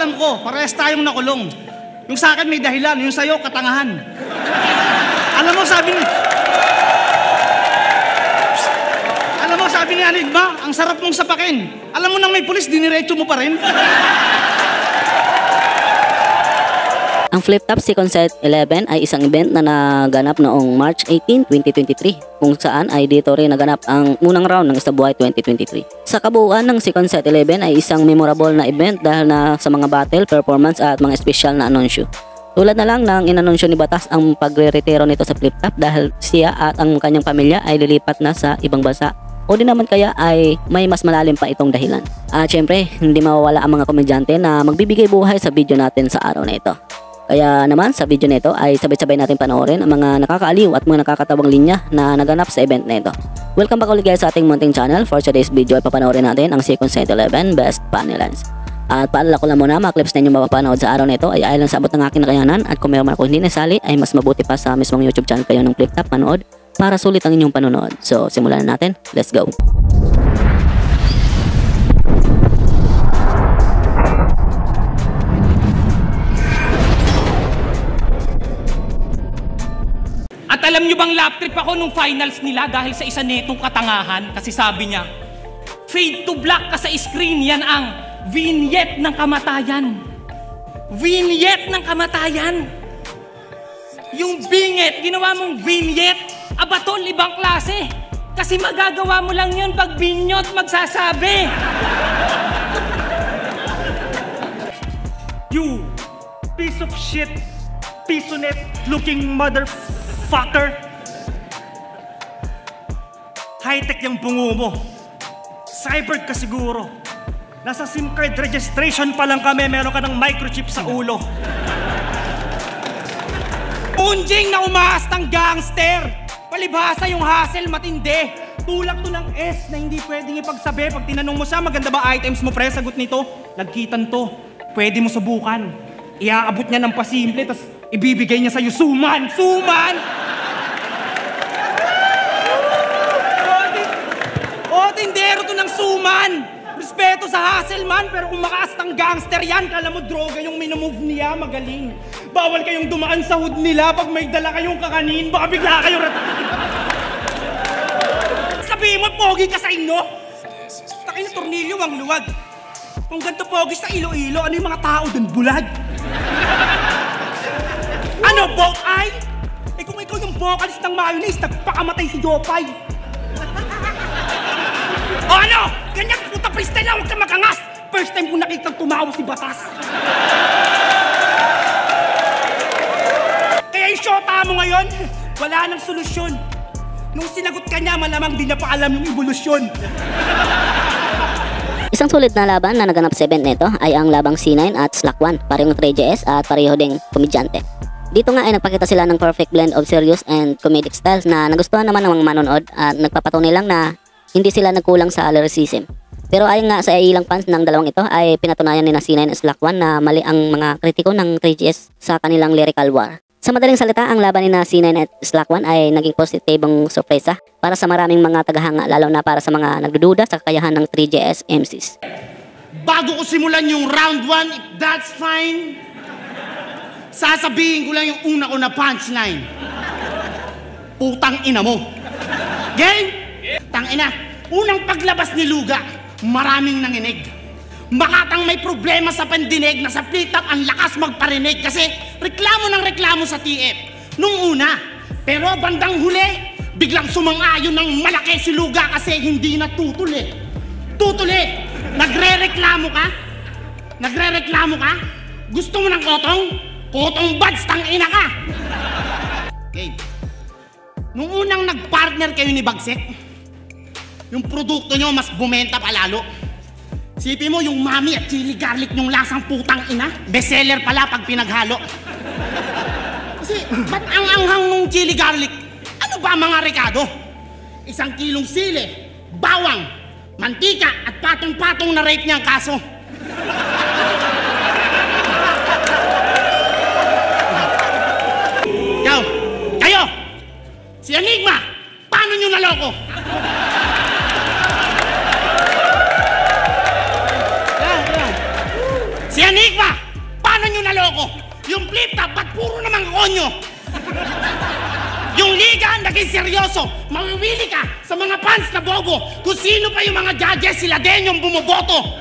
alam ko, parehas tayong nakulong. Yung sa akin may dahilan, yung sa'yo katangahan. Alam mo, sabi ni Anigma, ang sarap mong sapakin. Alam mo nang may pulis, diniretso mo pa rin. Ang Flip Top Second Set 11 ay isang event na naganap noong March 18, 2023 kung saan ay dito rin naganap ang unang round ng Istabuhay 2023. Sa kabuuan ng Second Set 11 ay isang memorable na event dahil na sa mga battle, performance at mga special na anunsyo. Tulad na lang ng inanunsyo ni Batas ang pagre-retiro nito sa Flip Top dahil siya at ang kanyang pamilya ay lilipat na sa ibang bansa. O di naman kaya ay may mas malalim pa itong dahilan. At syempre, hindi mawawala ang mga komedyante na magbibigay buhay sa video natin sa araw na ito. Kaya naman sa video na ito ay sabay-sabay natin panoorin ang mga nakakaaliw at mga nakakatawang linya na naganap sa event na ito. Welcome back ulit guys sa ating munting channel. For today's video ay papanoorin natin ang Second Set 11 Best Funny Lines. At paalala ko lang muna, mga clips na inyong mapapanood sa araw na ito ay ayon sa abot ng aking nakayanan at kung mayroon ako hindi nasali ay mas mabuti pa sa mismong YouTube channel kayo ng Flip Top manood para sulit ang inyong panonood. So simulan na natin, let's go! At alam nyo bang lap trip ako nung finals nila dahil sa isa netong katangahan? Kasi sabi niya, fade to black ka sa screen, yan ang vignette ng kamatayan. Vignette ng kamatayan. Yung vignette, ginawa mong vignette, aba tol, ibang klase. Kasi magagawa mo lang yun pag vignette magsasabi. You piece of shit, pisonet looking motherfucker. High-tech yung bungo mo. Cyber ka siguro. Nasa SIM card registration pa lang kami, meron ka ng microchip sa ulo. Unjing na umaastang gangster. Palibhasa yung hassle matindi. Tulak to ng S na hindi pwedeng ipagsabi. Pag tinanong mo siya, maganda ba items mo pre? Sagot nito, lagkitan to. Pwede mo subukan. Iaabot niya ng pasimple, tas ibibigay niya sa'yo suman. Suman! O, tindero to ng suman. Respeto sa hassle man, pero kung makaastang gangster yan, kala mo droga yung minumove niya, magaling. Bawal kayong dumaan sa hood nila pag may dala kayong kakanin, baka bigla kayo sabihin mo, pogi ka sa inyo? Takin na tornilyo ang luwag. Kung ganito pogi sa Iloilo, ano yung mga tao dun, bulag? Ano, bok eye? Eh kung ikaw yung vocalist ng mayonnaise, nagpakamatay si Jopay. O ano? Ganyan, puta freestyle lang, huwag kang makangas! First time ko nakitang tumawa si Batas. Kaya yung shota mo ngayon, wala nang solusyon. Nung sinagot ka niya, malamang di na pa alam yung evolusyon. Isang sulit na laban na naganap sa event nito ay ang labang C9 at Slack 1, parehong 3JS at pareho ding komedyante. Dito nga ay nagpakita sila ng perfect blend of serious and comedic styles na nagustuhan naman ng mga manonood at nagpapatunay lang na hindi sila nagkulang sa lyricism. Pero ayon nga sa ilang fans ng dalawang ito ay pinatunayan ni C9 at Slack 1 na mali ang mga kritiko ng 3GS sa kanilang lyrical war. Sa madaling salita, ang laban ni C9 at Slack 1 ay naging positibong sorpresa para sa maraming mga tagahanga, lalo na para sa mga nagdududa sa kakayahan ng 3GS MCs. Bago ko simulan yung round 1, if that's fine, sasabihin ko lang yung una ko na punchline. Putang ina mo. Game? Tang ina, unang paglabas ni Luga, maraming nanginig. Makatang may problema sa pandinig na sa Flip Top ang lakas magparinig kasi reklamo ng reklamo sa TF nung una. Pero bandang huli, biglang sumang-ayon ng malaki si Luga kasi hindi na tutuli. Tutuli! Nagre-reklamo ka? Nagre-reklamo ka? Gusto mo ng kotong? Kotong buds, tang ina ka! Okay. Nung unang nag-partner kayo ni Bagsek, yung produkto nyo mas bumenta pa lalo. Sipin mo yung mami at chili garlic yung lasang putang ina, bestseller pala pag pinaghalo. Kasi ba't ang anghang nung chili garlic? Ano ba mga rekado? 1 kilong sili, bawang, mantika at patong-patong na rape niya ang kaso. Kayo, si Enigma, paano nyo naloko? Si Enigma! Enigma, paano nyo naloko? Yung flip top, ba't puro naman konyo? Yung liga, naging seryoso. Mawiwili ka sa mga fans na bobo kung sino pa yung mga judges, sila din yung bumoboto.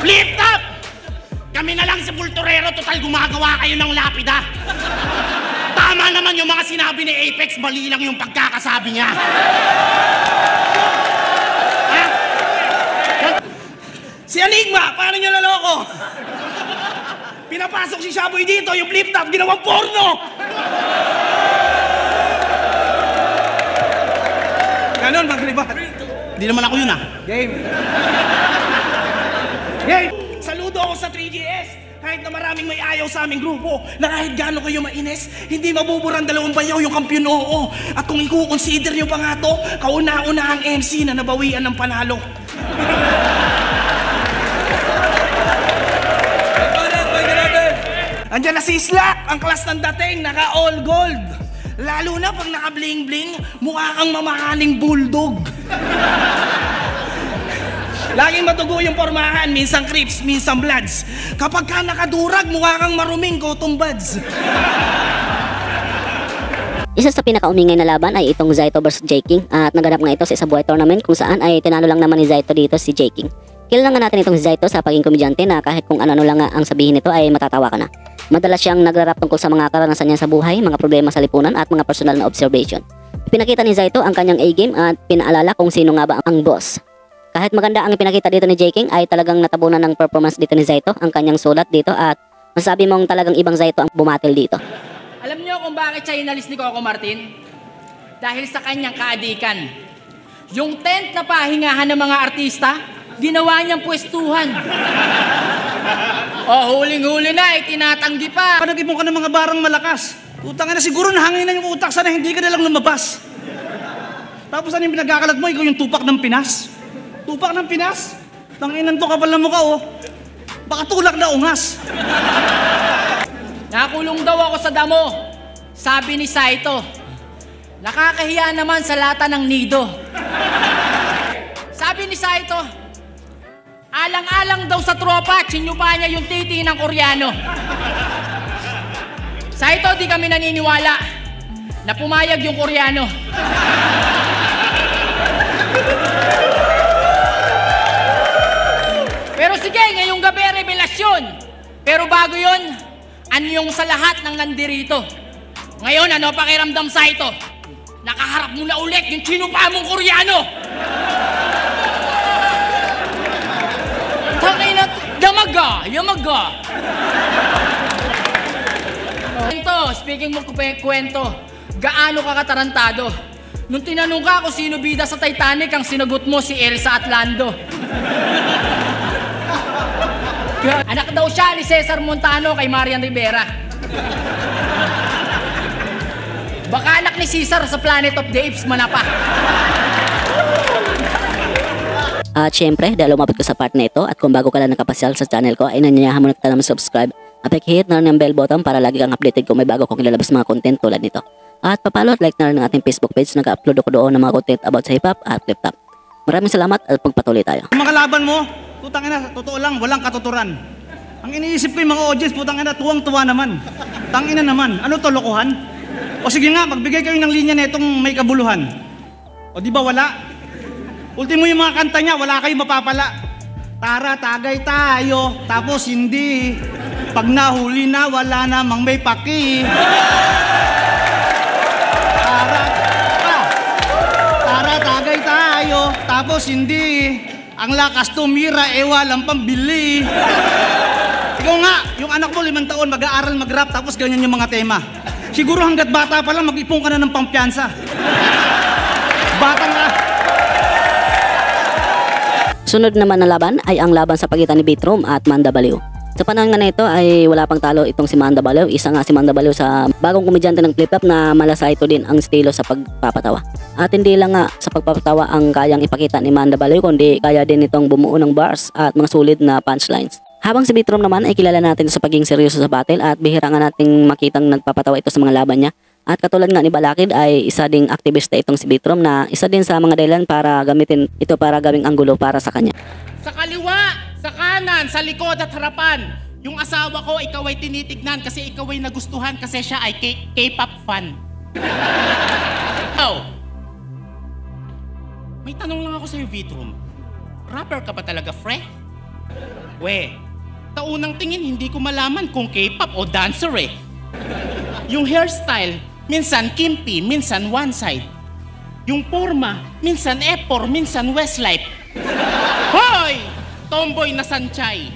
Flip top! Kami na lang si Bulturero, total gumagawa kayo ng lapida. Tama naman yung mga sinabi ni Apex, mali lang yung pagkakasabi niya. Ha? Si Enigma, paano niya naloko? Pinapasok si Shaboy dito, yung flip top, ginawang porno! Ganon, maglibat. Hindi naman ako yun, ah. Game. Game! Saludo ako sa 3GS. Kahit na maraming may ayaw sa aming grupo, na kahit gaano kayo mainis, hindi mabuburan dalawang bayaw yung kampiyon, oo. At kung i-consider nyo pa nga to, kauna-una ang MC na nabawian ng panalo. Andiyan na si Slack, ang class ng dating, naka all gold. Lalo na pag naka bling bling, mukha kang mamahaling bulldog. Laging matugo yung pormahan, minsan crips, minsan bloods. Kapag ka nakadurag, mukha kang maruming cotton buds. Isa sa pinakaumingay na laban ay itong Zaito vs J King at naganap nga ito sa Isa Buhay Tournament kung saan ay tinalo lang naman ni Zaito dito si J King. Kilala nga natin itong si Zaito sa pagiging komedyante na kahit kung ano lang nga ang sabihin nito ay matatawa ka na. Madalas siyang nagrarap tungkol sa mga karanasan niya sa buhay, mga problema sa lipunan at mga personal na observation. Pinakita ni Zaito ang kanyang A-game at pinaalala kung sino nga ba ang boss. Kahit maganda ang pinakita dito ni J King ay talagang natabunan ng performance dito ni Zaito ang kanyang sulat dito at masabi mong talagang ibang Zaito ang bumatil dito. Alam niyo kung bakit siya inalis ni Coco Martin? Dahil sa kanyang kaadikan. Yung tent na pahingahan ng mga artista, ginawa niyang pwestuhan. Huling-huli na, tinatanggi pa. Nag-ipon ka ng mga barang malakas. Utang na siguro nahanginan yung utak, sana hindi ka nalang lumabas. Tapos ano yung pinagkakalat mo? Ikaw yung tupak ng Pinas. Tupak ng Pinas? Tanginan to, kapal na mukha, oh. Baka tulak na ungas. Nakulong daw ako sa damo. Sabi ni Saito, nakakahiya naman sa lata ng nido. Sabi ni Saito, alang-alang daw sa tropa, tsinyupa niya yung titi ng Koreano. Saito, di kami naniniwala na pumayag yung Koreano. Pero sige, ngayong gabi, revelasyon. Pero bago yun, anyong sa lahat ng nandirito. Ngayon, ano pakiramdam sa ito? Nakaharap mo na ulit yung tsinupa mong Koreano. Tangina, yamaga. Kwento, speaking mo kwento, gaano ka katarantado? Nung tinanong ka kung sino bida sa Titanic, ang sinagot mo si Elsa at Lando. Anak daw siya ni Cesar Montano kay Marian Rivera. Baka anak ni Caesar sa Planet of the Apes manapa. At syempre, dahil umabot ko sa part na ito at kung bago ka lang nakapasyal sa channel ko ay nanyayahan mo na kita na subscribe at hit na rin ang bell button para lagi kang updated kung may bago kong ilalabas mga content tulad nito. At papalo at like na rin ang ating Facebook page, nag-upload ako doon ng mga content about sa hip-hop at flip-top. Maraming salamat at pagpatuloy tayo. Mga laban mo, putang ina, totoo lang, walang katuturan. Ang iniisip ko yung mga audience, putang ina, tuwang-tuwa naman. Tangina naman, ano to, lokohan? O sige nga, magbigay kayo ng linya na itong may kabuluhan. O di ba wala? Ultimo yung mga kanta niya, wala kayong mapapala. Tara, tagay tayo, tapos hindi. Pag nahuli na, wala namang may paki. Tara, tagay tayo, tapos hindi. Ang lakas tumira, walang pambili. Ikaw nga, yung anak mo 5 taon, mag-aaral mag-rap, tapos ganyan yung mga tema. Siguro hanggat bata pa lang, mag-ipon ka na ng pampiyansa. Batang ka. Sunod naman na laban ay ang laban sa pagitan ni Beatroom at Manda Baliw. Sa panahon nga na ito ay wala pang talo itong si Manda Baliw. Isa nga si Manda Baliw sa bagong komedyante ng flip-top na malasay ito din ang estilo sa pagpapatawa. At hindi lang nga sa pagpapatawa ang kayang ipakita ni Manda Baliw, kundi kaya din itong bumuo ng bars at mga sulit na punchlines. Habang si Beatroom naman ay kilala natin sa pagiging seryoso sa battle at bihira nga nating makitang nagpapatawa ito sa mga laban niya. At katulad nga ni Balakid ay isa ding aktivista itong si Bitrom na isa din sa mga dahilan para gamitin ito para gawing anggulo para sa kanya. Sa kaliwa, sa kanan, sa likod at harapan. Yung asawa ko, ikaw ay tinitignan kasi ikaw ay nagustuhan kasi siya ay K-pop fan. Oh. May tanong lang ako sa'yo, Vitrum. Rapper ka ba talaga, Fre? We, sa unang tingin, hindi ko malaman kung K-pop o dancer eh. Yung hairstyle, minsan kimpi, minsan one side. Yung forma, minsan Epor, minsan Westlife. Hoy! Tomboy na sanchay.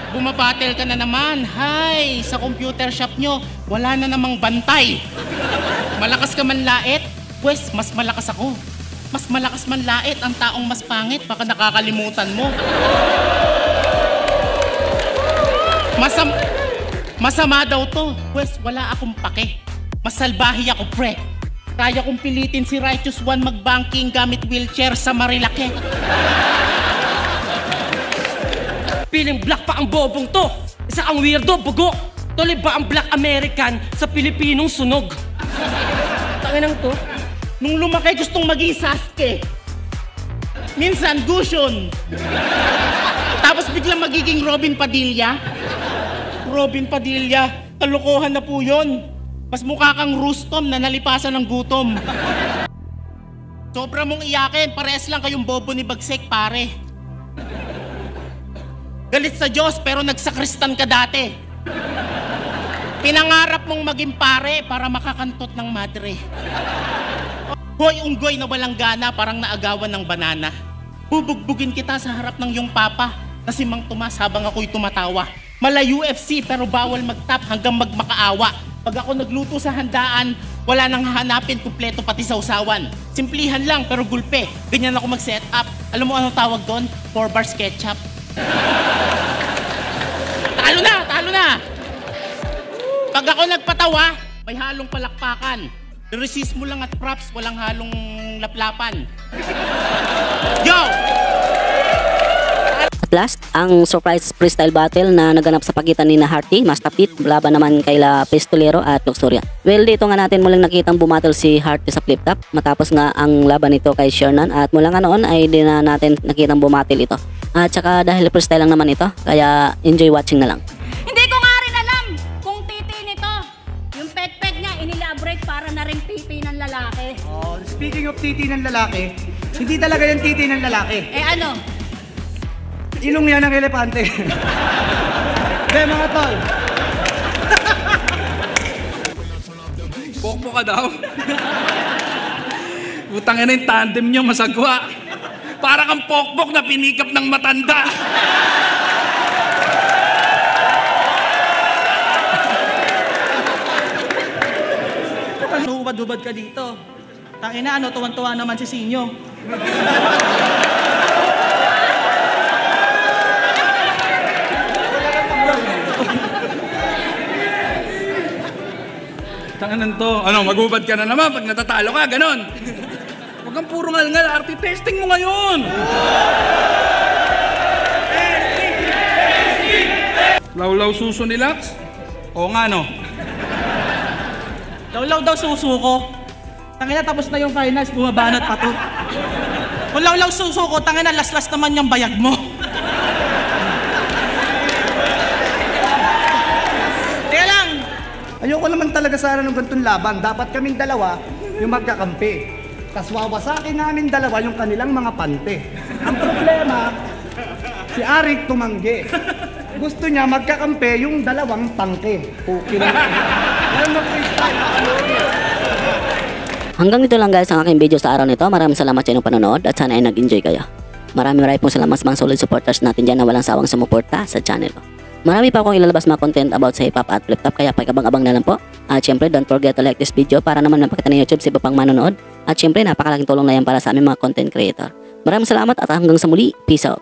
Bumabattle ka na naman. Hay, sa computer shop nyo, wala na namang bantay. Malakas ka man lait, pues mas malakas ako. Mas malakas man lait ang taong mas pangit, baka nakakalimutan mo. Masama daw to, pues wala akong pake. Mas salbahi ako, pre. Kaya kong pilitin si Righteous One mag-banking gamit wheelchair sa Marilake. Piling black pa ang bobong to. Isa kang weirdo, bugo. Tuloy ba ang black American sa Pilipinong sunog? Tanginang to. Nung lumaki gustong maging Sasuke. Minsan Gushon. Tapos biglang magiging Robin Padilla. Robin Padilla, kalokohan na po yun. Mas mukha kang Rustom na nalipasan ng gutom. Sobra mong iyakin, pares lang kayong bobo ni Bagsek, pare. Galit sa Diyos pero nagsakristan ka dati. Pinangarap mong maging pare para makakantot ng madre. Hoy, unggoy na walang gana, parang naagawan ng banana. Bubugbugin kita sa harap ng iyong papa na si Mang Tomas habang ako'y tumatawa. Mala UFC pero bawal mag-tap hanggang magmakaawa. Pag ako nagluto sa handaan, wala nang hahanapin, kumpleto pati sausawan. Simplihan lang pero gulpe. Ganyan ako mag-set up. Alam mo anong tawag doon? 4 bars ketchup. Talo na! Talo na! Pag ako nagpatawa, may halong palakpakan. Resist mo lang at props, walang halong laplapan. Yo! At last, ang surprise freestyle battle na naganap sa pagitan ni Hearty, Mastapit, laban naman kaila Pistolero at Luxuria. Well, dito nga natin mulang nakitang bumattle si Hearty sa flip top matapos nga ang laban nito kay Shernan at mula nga noon ay di na natin nakitang bumattle ito. At saka dahil freestyle lang naman ito, kaya enjoy watching na lang. Hindi ko nga rin alam kung titi nito. Yung pet-pet niya, inilaborate para na rin titi ng lalaki. Oh, speaking of titi ng lalaki, hindi talaga yung titi ng lalaki. Eh ano? Ilong yan ng elepante. Hindi mga tol. Pokpo ka daw. Butang ina yung tandem nyo, masagwa. Para kang pokpok na pinikap ng matanda. Hubad-hubad ka dito. Tangina, tuwan-tuwa naman si Sinyo. Tanganan to. Ano, maghubad ka na naman pag natatalo ka, ganon. Huwag kang puro ngal-ngal, RT, testing mo ngayon. Law-law suso ni Lax? Oo nga, no? Law-law daw suso ko. Tangina, tapos na yung finals, bumabanat pa to. Kung law-law suso ko, tangina, las-las naman yung bayag mo. Teka lang! Ayoko naman talaga sana ng ganitong laban. Dapat kaming dalawa yung magkakampi. Tapos wawasakin namin dalawa yung kanilang mga pante. Ang problema, si Arik tumanggi. Gusto niya magkakampi yung dalawang tangke. Okay na. Alam mo, freestyle. Hanggang dito lang guys ang aking video sa araw nito. Maraming salamat sa inyong panonood at sana ay nag-enjoy kayo. Maraming pong salamat sa mga solid supporters natin dyan na walang sawang sumuporta sa channel ko. Marami pa akong ilalabas mga content about sa hip-hop at flip-top kaya pakikabang-abang na lang po. At syempre don't forget to like this video para naman mapakita ng YouTube sa iba pang manonood. At syempre napakalaking tulong na yan para sa aming mga content creator. Maraming salamat at hanggang sa muli. Peace out.